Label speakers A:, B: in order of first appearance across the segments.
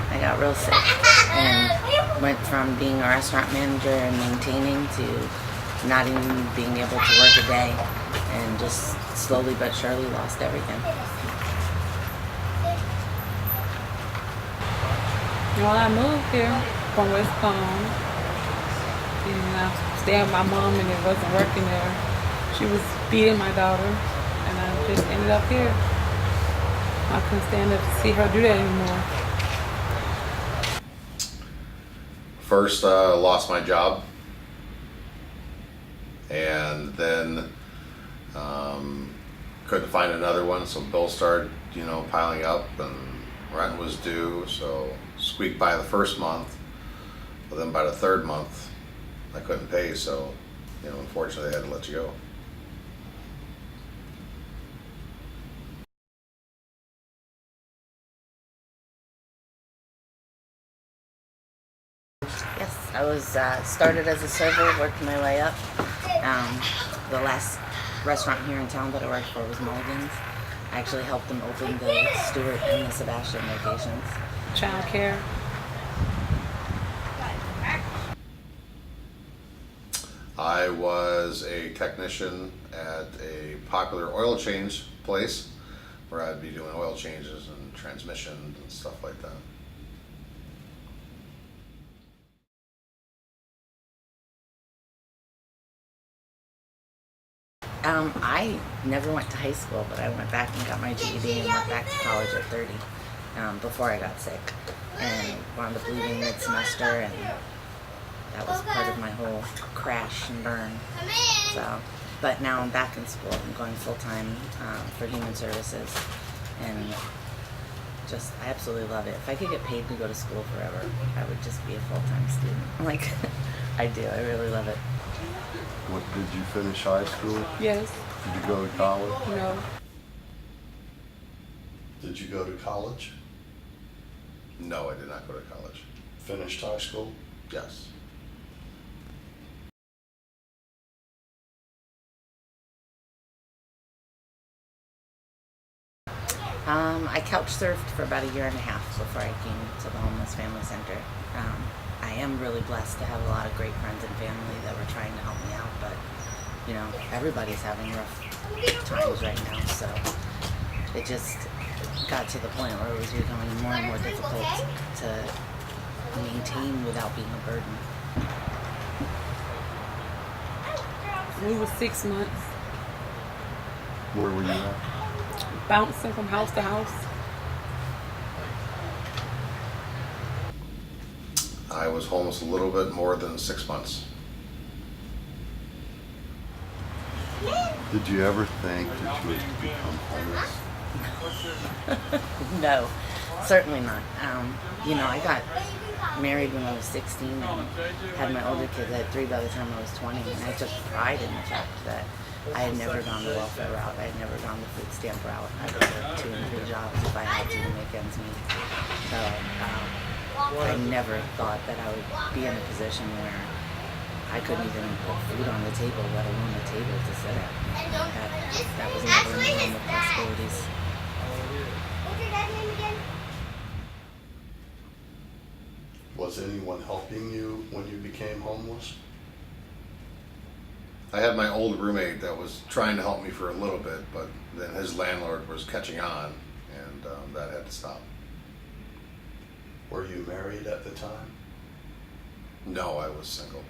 A: I got real sick and went from being a restaurant manager and maintaining to not even being able to work a day, and just slowly but surely lost everything.
B: Well, I moved here from West Palm, and I stayed with my mom, and it wasn't working there. She was beating my daughter, and I just ended up here. I couldn't stand up to see her do that anymore.
C: First, lost my job, and then couldn't find another one, so bills started, piling up, and rent was due, so squeaked by the first month, but then by the third month, I couldn't pay, so, unfortunately, I had to let you go.
A: Yes, I was started as a server, worked my way up. The last restaurant here in town that I worked for was Mulligan's. I actually helped them open the Stewart and the Sebastian locations.
B: Child care.
C: I was a technician at a popular oil change place where I'd be doing oil changes and transmissions and stuff like that.
A: I never went to high school, but I went back and got my GED and went back to college at 30 before I got sick, and wound up leaving mid-semester, and that was part of my whole crash and burn. So, but now I'm back in school. I'm going full-time for human services, and I absolutely love it. If I could get paid to go to school forever, I would just be a full-time student. Like, I do. I really love it.
D: What, did you finish high school?
B: Yes.
D: Did you go to college?
B: No.
D: Did you go to college?
C: No, I did not go to college.
D: Finished high school?
C: Yes.
A: I couch surfed for about a year and a half before I came to the Homeless Family Center. I am really blessed to have a lot of great friends and family that were trying to help me out, but you know, everybody's having rough times right now, so it just got to the point where it was becoming more and more difficult to maintain without being a burden.
B: We were 6 months
D: Where were you at?
B: bouncing from house to house.
C: I was homeless a little bit more than 6 months.
D: Did you ever think that you would become homeless?
A: No, certainly not. You know, I got married when I was 16 and had my older kids. I had 3 by the time I was 20, and I took pride in the fact that I had never gone the welfare route. I had never gone the food stamp route. I would work 2 and 3 jobs if I had to make ends meet. So I never thought that I would be in a position where I couldn't even put food on the table, let alone a table to sit at. That was never in the realm of possibilities.
E: What's your dad's name again?
D: Was anyone helping you when you became homeless?
C: I had my old roommate that was trying to help me for a little bit, but then his landlord was catching on, and that had to stop.
D: Were you married at the time?
C: No, I was single.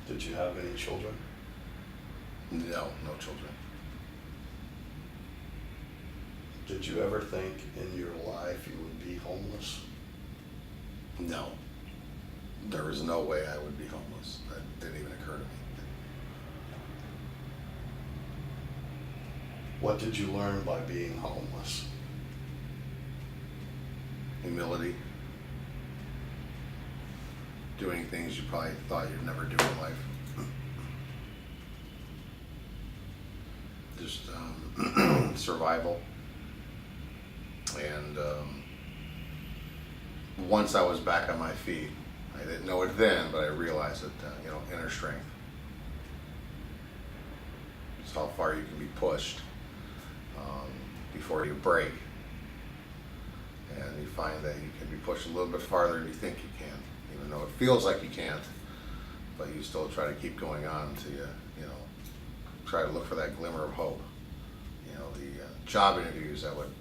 D: Did you have any children?
C: No, no children.
D: Did you ever think in your life you would be homeless?
C: No. There was no way I would be homeless. That didn't even occur to me.
D: What did you learn by being homeless?
C: Humility. Doing things you probably thought you'd never do in life. Just survival. And once I was back on my feet, I didn't know it then, but I realized it, inner strength. Just how far you can be pushed before you break. And you find that you can be pushed a little bit farther than you think you can, even though it feels like you can't, but you still try to keep going on until you try to look for that glimmer of hope. The job interviews I would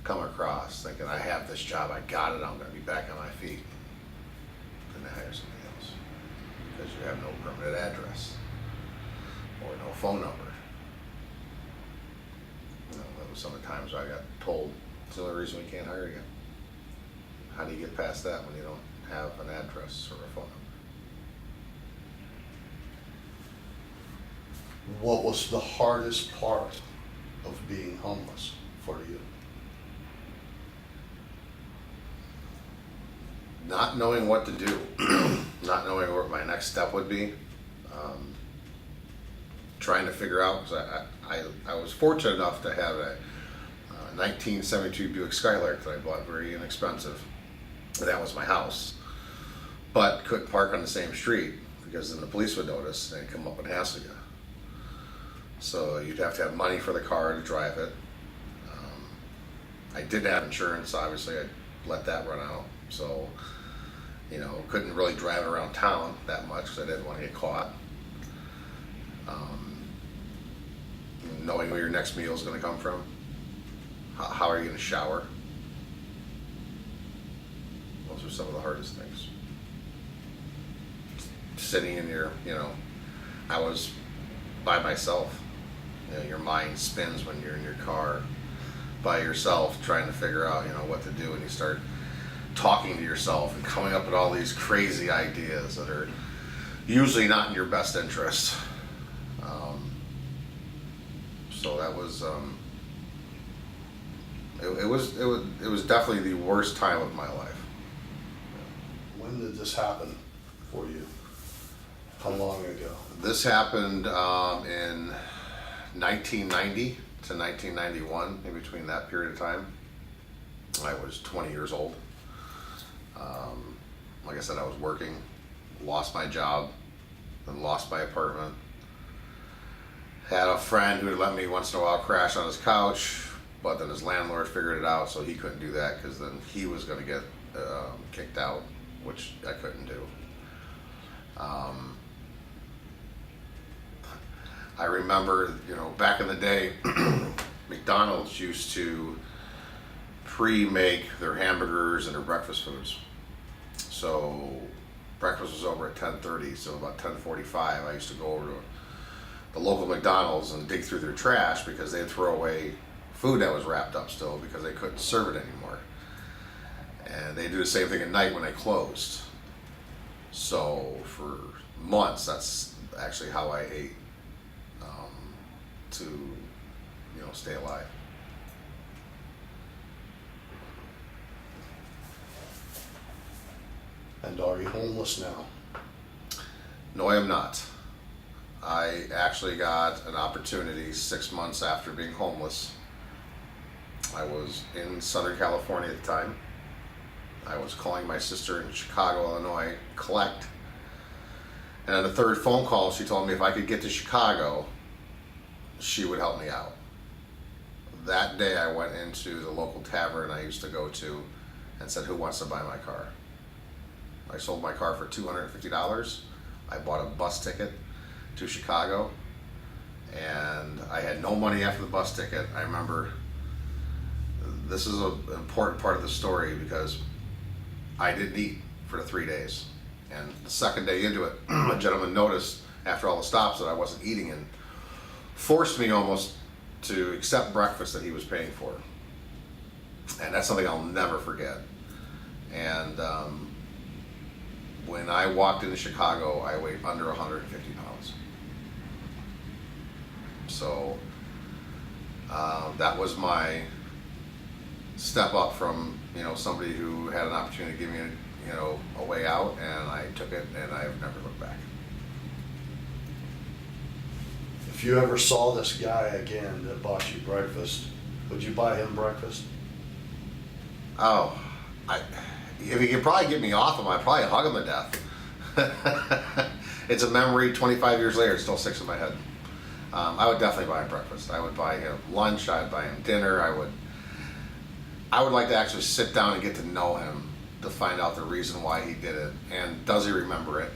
C: come across thinking, I have this job, I got it, I'm going to be back on my feet. Then they hire somebody else because you have no permanent address or no phone number. That was some of the times I got told, it's the only reason we can't hire you. How do you get past that when you don't have an address or a phone number?
D: What was the hardest part of being homeless for you?
C: Not knowing what to do, not knowing what my next step would be, trying to figure out, because I was fortunate enough to have a 1972 Buick Skylark that I bought very inexpensive. That was my house, but couldn't park on the same street because then the police would notice and come up and hassle you. So you'd have to have money for the car to drive it. I didn't have insurance, obviously. I let that run out. So, couldn't really drive it around town that much because I didn't want to get caught. Knowing where your next meal is going to come from. How are you going to shower? Those are some of the hardest things. Sitting in your, I was by myself. Your mind spins when you're in your car by yourself trying to figure out, what to do, and you start talking to yourself and coming up with all these crazy ideas that are usually not in your best interest. So that was, it was definitely the worst time of my life.
D: When did this happen for you? How long ago?
C: This happened in 1990 to 1991, in between that period of time. I was 20 years old. Like I said, I was working, lost my job, then lost my apartment. Had a friend who would let me once in a while crash on his couch, but then his landlord figured it out, so he couldn't do that because then he was going to get kicked out, which I couldn't do. I remember, back in the day, McDonald's used to pre-make their hamburgers and their breakfast foods. So breakfast was over at 10:30, so about 10:45 I used to go over to the local McDonald's and dig through their trash because they'd throw away food that was wrapped up still because they couldn't serve it anymore. And they do the same thing at night when they closed. So for months, that's actually how I ate to stay alive.
D: And are you homeless now?
C: No, I am not. I actually got an opportunity 6 months after being homeless. I was in Southern California at the time. I was calling my sister in Chicago, Illinois, collect. And on the third phone call, she told me if I could get to Chicago, she would help me out. That day I went into the local tavern I used to go to and said, who wants to buy my car? I sold my car for $250. I bought a bus ticket to Chicago, and I had no money after the bus ticket. I remember, this is an important part of the story because I didn't eat for the 3 days. And the second day into it, a gentleman noticed after all the stops that I wasn't eating and forced me almost to accept breakfast that he was paying for. And that's something I'll never forget. And when I walked into Chicago, I weighed under 150 pounds. So that was my step up from somebody who had an opportunity to give me a way out, and I took it, and I've never looked back.
D: If you ever saw this guy again that bought you breakfast, would you buy him breakfast?
C: Oh, if he could probably get me off him, I'd probably hug him to death. It's a memory. 25 years later, it still sticks in my head. I would definitely buy him breakfast. I would buy him lunch. I'd buy him dinner. I would like to actually sit down and get to know him to find out the reason why he did it, and does he remember it?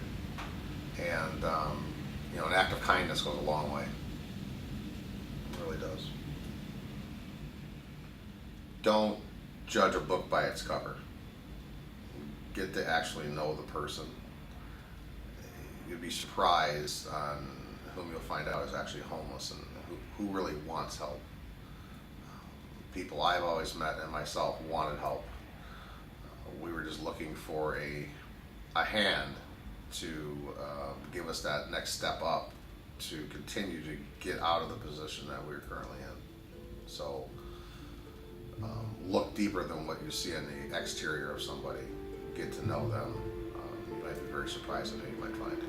C: And an act of kindness goes a long way. It really does. Don't judge a book by its cover. Get to actually know the person. You'd be surprised on whom you'll find out is actually homeless and who really wants help. People I've always met and myself wanted help. We were just looking for a hand to give us that next step up to continue to get out of the position that we're currently in. So look deeper than what you see on the exterior of somebody. Get to know them. You might be very surprised at who you might find.